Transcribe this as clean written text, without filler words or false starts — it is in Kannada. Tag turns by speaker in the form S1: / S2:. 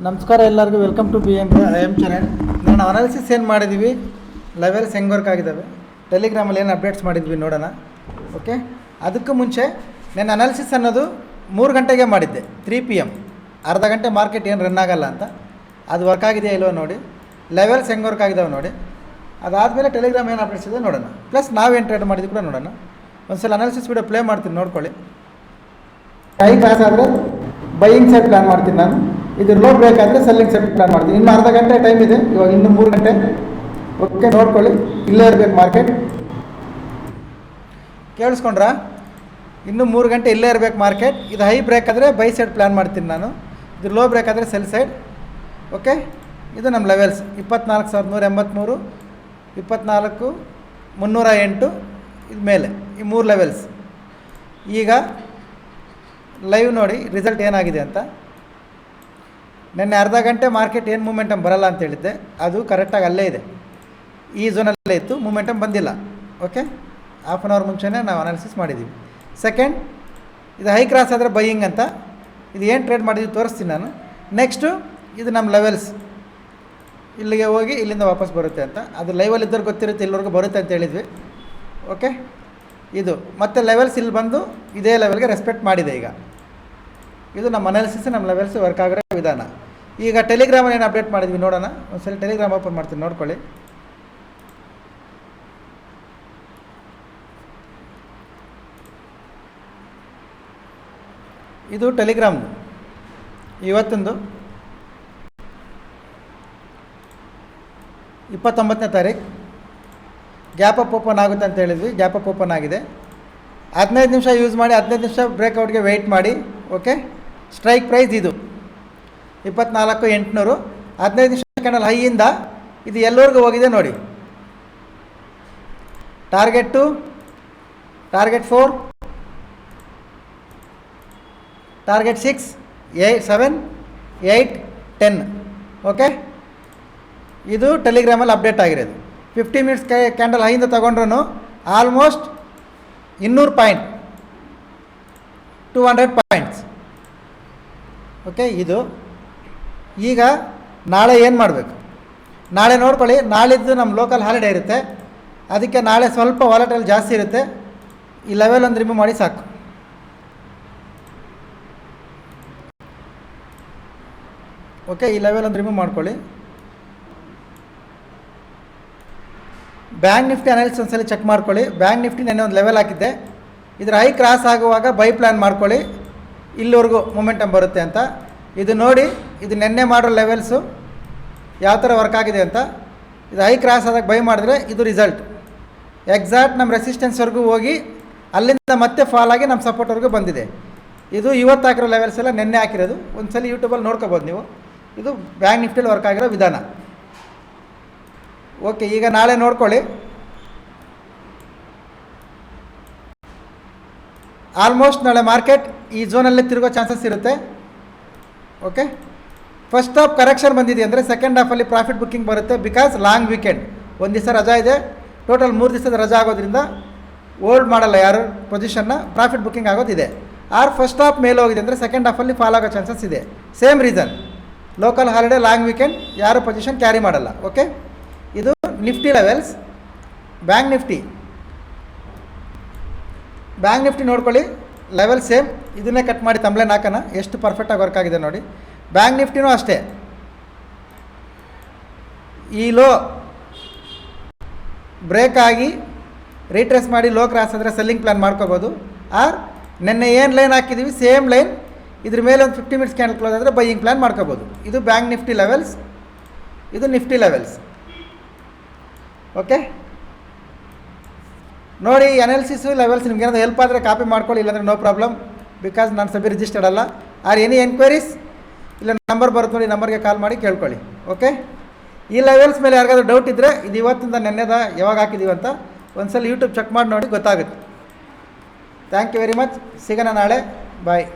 S1: ನಮಸ್ಕಾರ ಎಲ್ಲರಿಗೂ welcome to I M channel. ನಾನು ಅನಾಲಿಸಿಸ್ ಏನು ಮಾಡಿದ್ದೀವಿ, ಲೆವೆಲ್ಸ್ ಹೆಂಗೆ ವರ್ಕ್ ಆಗಿದ್ದಾವೆ, ಟೆಲಿಗ್ರಾಮಲ್ಲಿ ಏನು ಅಪ್ಡೇಟ್ಸ್ ಮಾಡಿದ್ವಿ ನೋಡೋಣ. ಓಕೆ, ಅದಕ್ಕೂ ಮುಂಚೆ ನಾನು ಅನಾಲಿಸಿಸ್ ಅನ್ನೋದು 3 ಗಂಟೆಗೆ ಮಾಡಿದ್ದೆ, 3 PM. ಅರ್ಧ ಗಂಟೆ ಮಾರ್ಕೆಟ್ ಏನು ರನ್ ಆಗಲ್ಲ ಅಂತ, ಅದು ವರ್ಕ್ ಆಗಿದೆಯಾ ಇಲ್ವೋ ನೋಡಿ, ಲೆವೆಲ್ಸ್ ಹೆಂಗೆ ವರ್ಕ್ ಆಗಿದ್ದಾವೆ ನೋಡಿ. ಅದಾದಮೇಲೆ ಟೆಲಿಗ್ರಾಮ್ ಏನು ಅಪ್ಡೇಟ್ಸ್ ಇದೆ ನೋಡೋಣ, ಪ್ಲಸ್ ನಾವೇನು ಟ್ರೇಡ್ ಮಾಡಿದ್ವಿ ಕೂಡ ನೋಡೋಣ. ಒಂದ್ಸಲ ಅನಾಲಿಸಿಸ್ ವಿಡಿಯೋ ಪ್ಲೇ ಮಾಡ್ತೀನಿ, ನೋಡ್ಕೊಳ್ಳಿ. ಹೈ ಕ್ಲಾಸ್ ಆದರೆ ಬೈಯಿಂಗ್ ಸೈಡ್ ಪ್ಲ್ಯಾನ್ ಮಾಡ್ತೀನಿ ನಾನು, ಇದು ಲೋ ಬ್ರೇಕ್ ಆದರೆ ಸೆಲ್ಲಿಂಗ್ ಸೈಡ್ ಪ್ಲ್ಯಾನ್ ಮಾಡ್ತೀನಿ. ಇನ್ನು ಅರ್ಧ ಗಂಟೆ ಟೈಮ್ ಇದೆ, ಇವಾಗ ಇನ್ನು 3 ಗಂಟೆ. ಓಕೆ, ನೋಡ್ಕೊಳ್ಳಿ, ಇಲ್ಲೇ ಇರಬೇಕು ಮಾರ್ಕೆಟ್. ಕೇಳಿಸ್ಕೊಂಡ್ರಾ? ಇನ್ನೂ 3 ಗಂಟೆ ಇಲ್ಲೇ ಇರಬೇಕು ಮಾರ್ಕೆಟ್. ಇದು ಹೈ ಬ್ರೇಕ್ ಆದರೆ ಬೈ ಸೈಡ್ ಪ್ಲ್ಯಾನ್ ಮಾಡ್ತೀನಿ ನಾನು, ಇದು ಲೋ ಬ್ರೇಕ್ ಆದರೆ ಸೆಲ್ ಸೈಡ್. ಓಕೆ, ಇದು ನಮ್ಮ ಲೆವೆಲ್ಸ್ 24,183, 24,308 ಇದು ಮೇಲೆ, ಈ 3 ಲೆವೆಲ್ಸ್. ಈಗ ಲೈವ್ ನೋಡಿ ರಿಸಲ್ಟ್ ಏನಾಗಿದೆ ಅಂತ. ನೆನ್ನೆ ಅರ್ಧ ಗಂಟೆ ಮಾರ್ಕೆಟ್ ಏನು ಮೂಮೆಂಟಮ್ ಬರಲ್ಲ ಅಂತ ಹೇಳಿದ್ದೆ, ಅದು ಕರೆಕ್ಟಾಗಿ ಅಲ್ಲೇ ಇದೆ, ಈ ಝೋನಲ್ಲೇ ಇತ್ತು, ಮೂಮೆಂಟಮ್ ಬಂದಿಲ್ಲ. ಓಕೆ, ಹಾಫ್ ಆನ್ ಅವರ್ ಮುಂಚೆನೇ ನಾವು ಅನಾಲಿಸಿಸ್ ಮಾಡಿದ್ದೀವಿ. ಸೆಕೆಂಡ್, ಇದು ಹೈ ಕ್ರಾಸ್ ಆದರೆ ಬೈಯಿಂಗ್ ಅಂತ, ಇದು ಏನು ಟ್ರೇಡ್ ಮಾಡಿದ್ವಿ ತೋರಿಸ್ತೀನಿ ನಾನು. ನೆಕ್ಸ್ಟು ಇದು ನಮ್ಮ ಲೆವೆಲ್ಸ್, ಇಲ್ಲಿಗೆ ಹೋಗಿ ಇಲ್ಲಿಂದ ವಾಪಸ್ ಬರುತ್ತೆ ಅಂತ, ಅದು ಲೈವಲ್ಲಿ ಇದ್ದವ್ರು ಗೊತ್ತಿರುತ್ತೆ, ಇಲ್ಲಿವರೆಗೂ ಬರುತ್ತೆ ಅಂತ ಹೇಳಿದ್ವಿ. ಓಕೆ, ಇದು ಮತ್ತೆ ಲೆವೆಲ್ಸ್ ಇಲ್ಲಿ ಬಂದು ಇದೇ ಲೆವೆಲ್ಗೆ ರೆಸ್ಪೆಕ್ಟ್ ಮಾಡಿದೆ. ಈಗ ಇದು ನಮ್ಮ ಅನಾಲಿಸಿಸ್, ನಮ್ಮ ಲೆವೆಲ್ಸ್ ವರ್ಕ್ ಆಗಿರೋ ವಿಧಾನ. ಈಗ ಟೆಲಿಗ್ರಾಮಲ್ಲಿ ಏನು ಅಪ್ಡೇಟ್ ಮಾಡಿದ್ವಿ ನೋಡೋಣ. ಒಂದ್ಸಲ ಟೆಲಿಗ್ರಾಮ್ ಓಪನ್ ಮಾಡ್ತೀನಿ, ನೋಡ್ಕೊಳ್ಳಿ. ಇದು ಟೆಲಿಗ್ರಾಮ್ದು ಇವತ್ತೊಂದು 29ನೇ ತಾರೀಕು ಗ್ಯಾಪ್ ಅಪ್ ಓಪನ್ ಆಗುತ್ತೆ ಅಂತ ಹೇಳಿದ್ವಿ. ಗ್ಯಾಪ್ ಅಪ್ ಓಪನ್ ಆಗಿದೆ. 15 ನಿಮಿಷ ಯೂಸ್ ಮಾಡಿ, 15 ನಿಮಿಷ ಬ್ರೇಕ್ಔಟ್ಗೆ ವೆಯ್ಟ್ ಮಾಡಿ. ಓಕೆ, ಸ್ಟ್ರೈಕ್ ಪ್ರೈಸ್ ಇದು 24,800. 15 ನಿಮಿಷ ಕ್ಯಾಂಡಲ್ ಹೈಯಿಂದ ಇದು ಎಲ್ಲವರೆಗೂ ಹೋಗಿದೆ ನೋಡಿ. Target 2, target 4, target 6, 7, 8, 10. ಓಕೆ, ಇದು ಟೆಲಿಗ್ರಾಮಲ್ಲಿ ಅಪ್ಡೇಟ್ ಆಗಿರೋದು. 50 ಮಿನಿಟ್ಸ್ ಕ್ಯಾಂಡಲ್ ಹೈಯಿಂದ ತೊಗೊಂಡ್ರೂ ಆಲ್ಮೋಸ್ಟ್ 200 ಪಾಯಿಂಟ್, 200 ಪಾಯಿಂಟ್ಸ್. ಓಕೆ, ಇದು ಈಗ ನಾಳೆ ಏನು ಮಾಡಬೇಕು, ನಾಳೆ ನೋಡ್ಕೊಳ್ಳಿ. ನಾಳಿದ್ದು ನಮ್ಮ ಲೋಕಲ್ ಹಾಲಿಡೇ ಇರುತ್ತೆ, ಅದಕ್ಕೆ ನಾಳೆ ಸ್ವಲ್ಪ ವಾಲಟೈಲ್ ಜಾಸ್ತಿ ಇರುತ್ತೆ. ಈ ಲೆವೆಲ್ ಒಂದು ರಿಮೂವ್ ಮಾಡಿ ಸಾಕು. ಓಕೆ, ಈ ಲೆವೆಲ್ ಒಂದು ರಿಮೂವ್ ಮಾಡ್ಕೊಳ್ಳಿ. ಬ್ಯಾಂಕ್ ನಿಫ್ಟಿ ಅನಾಲಿಸಿಸ್ ಒಂದ್ಸಲ ಚೆಕ್ ಮಾಡ್ಕೊಳ್ಳಿ. ಬ್ಯಾಂಕ್ ನಿಫ್ಟಿ ನೆನ್ನೆ ಒಂದು ಲೆವೆಲ್ ಹಾಕಿದ್ದೆ, ಇದರ ಹೈ ಕ್ರಾಸ್ ಆಗುವಾಗ ಬೈ ಪ್ಲ್ಯಾನ್ ಮಾಡ್ಕೊಳ್ಳಿ, ಇಲ್ಲಿವರೆಗೂ ಮೂಮೆಂಟಮ್ ಬರುತ್ತೆ ಅಂತ. ಇದು ನೋಡಿ, ಇದು ನೆನ್ನೆ ಮಾಡೋ ಲೆವೆಲ್ಸು ಯಾವ ಥರ ವರ್ಕ್ ಆಗಿದೆ ಅಂತ. ಇದು ಹೈ ಕ್ರಾಸ್ ಆದಾಗ ಬೈ ಮಾಡಿದ್ರೆ ಇದು ರಿಸಲ್ಟ್ ಎಕ್ಸಾಕ್ಟ್ ನಮ್ಮ ರೆಸಿಸ್ಟೆನ್ಸ್ವರೆಗೂ ಹೋಗಿ ಅಲ್ಲಿಂದ ಮತ್ತೆ ಫಾಲ್ ಆಗಿ ನಮ್ಮ ಸಪೋರ್ಟ್ವರೆಗೂ ಬಂದಿದೆ. ಇದು ಇವತ್ತು ಹಾಕಿರೋ ಲೆವೆಲ್ಸ್ ಎಲ್ಲ ನೆನ್ನೆ ಹಾಕಿರೋದು, ಒಂದ್ಸಲ ಯೂಟ್ಯೂಬಲ್ಲಿ ನೋಡ್ಕೋಬೋದು ನೀವು. ಇದು ಬ್ಯಾಂಕ್ ನಿಫ್ಟಿಲಿ ವರ್ಕ್ ಆಗಿರೋ ವಿಧಾನ. ಓಕೆ, ಈಗ ನಾಳೆ ನೋಡ್ಕೊಳ್ಳಿ. ಆಲ್ಮೋಸ್ಟ್ ನಾಳೆ ಮಾರ್ಕೆಟ್ ಈ ಝೋನಲ್ಲೇ ತಿರುಗೋ ಚಾನ್ಸಸ್ ಇರುತ್ತೆ. ಓಕೆ, ಫಸ್ಟ್ ಹಾಫ್ ಕರೆಕ್ಷನ್ ಬಂದಿದೆ ಅಂದರೆ ಸೆಕೆಂಡ್ ಹಾಫಲ್ಲಿ ಪ್ರಾಫಿಟ್ ಬುಕ್ಕಿಂಗ್ ಬರುತ್ತೆ. ಬಿಕಾಸ್ ಲಾಂಗ್ ವೀಕೆಂಡ್, ಒಂದು ದಿವಸ ರಜಾ ಇದೆ, ಟೋಟಲ್ 3 ದಿವಸದ ರಜಾ ಆಗೋದ್ರಿಂದ ಹೋಲ್ಡ್ ಮಾಡಲ್ಲ ಯಾರು ಪೊಸಿಷನ್ನ, ಪ್ರಾಫಿಟ್ ಬುಕ್ಕಿಂಗ್ ಆಗೋದಿದೆ. ಆರ್ ಫಸ್ಟ್ ಹಾಫ್ ಮೇಲೆ ಹೋಗಿದೆ ಅಂದರೆ ಸೆಕೆಂಡ್ ಹಾಫಲ್ಲಿ ಫಾಲ್ ಆಗೋ ಚಾನ್ಸಸ್ ಇದೆ. Same reason, local holiday, long weekend, ಯಾರು ಪೊಸಿಷನ್ ಕ್ಯಾರಿ ಮಾಡಲ್ಲ. ಓಕೆ, ಇದು ನಿಫ್ಟಿ ಲೆವೆಲ್ಸ್. ಬ್ಯಾಂಕ್ ನಿಫ್ಟಿ ನೋಡ್ಕೊಳ್ಳಿ, ಲೆವೆಲ್ ಸೇಮ್. ಇದನ್ನೇ ಕಟ್ ಮಾಡಿ ತಂಬ್ಲೇನ್ ಹಾಕೋಣ, ಎಷ್ಟು ಪರ್ಫೆಕ್ಟಾಗಿ ವರ್ಕ್ ಆಗಿದೆ ನೋಡಿ. ಬ್ಯಾಂಕ್ ನಿಫ್ಟಿನೂ ಅಷ್ಟೇ, ಈ ಲೋ ಬ್ರೇಕ್ ಆಗಿ ರೀಟ್ರೇಸ್ ಮಾಡಿ ಲೋ ಕ್ರಾಸ್ ಆದರೆ ಸೆಲ್ಲಿಂಗ್ ಪ್ಲ್ಯಾನ್ ಮಾಡ್ಕೋಬೋದು. ಆರ್ ನೆನ್ನೆ ಏನು ಲೈನ್ ಹಾಕಿದ್ದೀವಿ ಸೇಮ್ ಲೈನ್, ಇದ್ರ ಮೇಲೆ ಒಂದು 50 ಮಿನಿಟ್ಸ್ ಕ್ಯಾಂಡಲ್ ಕ್ಲೋಸ್ ಆದರೆ ಬೈಯಿಂಗ್ ಪ್ಲ್ಯಾನ್ ಮಾಡ್ಕೋಬೋದು. ಇದು ಬ್ಯಾಂಕ್ ನಿಫ್ಟಿ ಲೆವೆಲ್ಸ್, ಇದು ನಿಫ್ಟಿ ಲೆವೆಲ್ಸ್. ಓಕೆ, ನೋಡಿ ಅನಾಲಿಸಿಸು ಲೆವೆಲ್ಸ್ ನಿಮ್ಗೇನಾದ್ರು ಹೆಲ್ಪ್ ಆದರೆ ಕಾಪಿ ಮಾಡ್ಕೊಳ್ಳಿ, ಇಲ್ಲಾಂದರೆ ನೋ ಪ್ರಾಬ್ಲಮ್. ಬಿಕಾಸ್ ನಾನು ಸಬಿ ರಿಜಿಸ್ಟರ್ಡ್ ಅಲ್ಲ. ಆರ್ ಎನಿ ಎನ್ಕ್ವೈರೀಸ್ ಇಲ್ಲ ನಂಬರ್ ಬರುತ್ತೆ ನೋಡಿ, ನಂಬರ್ಗೆ ಕಾಲ್ ಮಾಡಿ ಕೇಳ್ಕೊಳ್ಳಿ. ಓಕೆ, ಈ ಲೆವೆಲ್ಸ್ ಮೇಲೆ ಯಾರಿಗಾದ್ರೂ ಡೌಟ್ ಇದ್ದರೆ ಇದು ಇವತ್ತಿಂದ ನೆನ್ನೆದ ಯಾವಾಗ ಹಾಕಿದ್ದೀವಿ ಅಂತ ಒಂದ್ಸಲ ಯೂಟ್ಯೂಬ್ ಚೆಕ್ ಮಾಡಿ ನೋಡಿ, ಗೊತ್ತಾಗುತ್ತೆ. Thank you very much. ಸಿಗೋಣ ನಾಳೆ. ಬಾಯ್.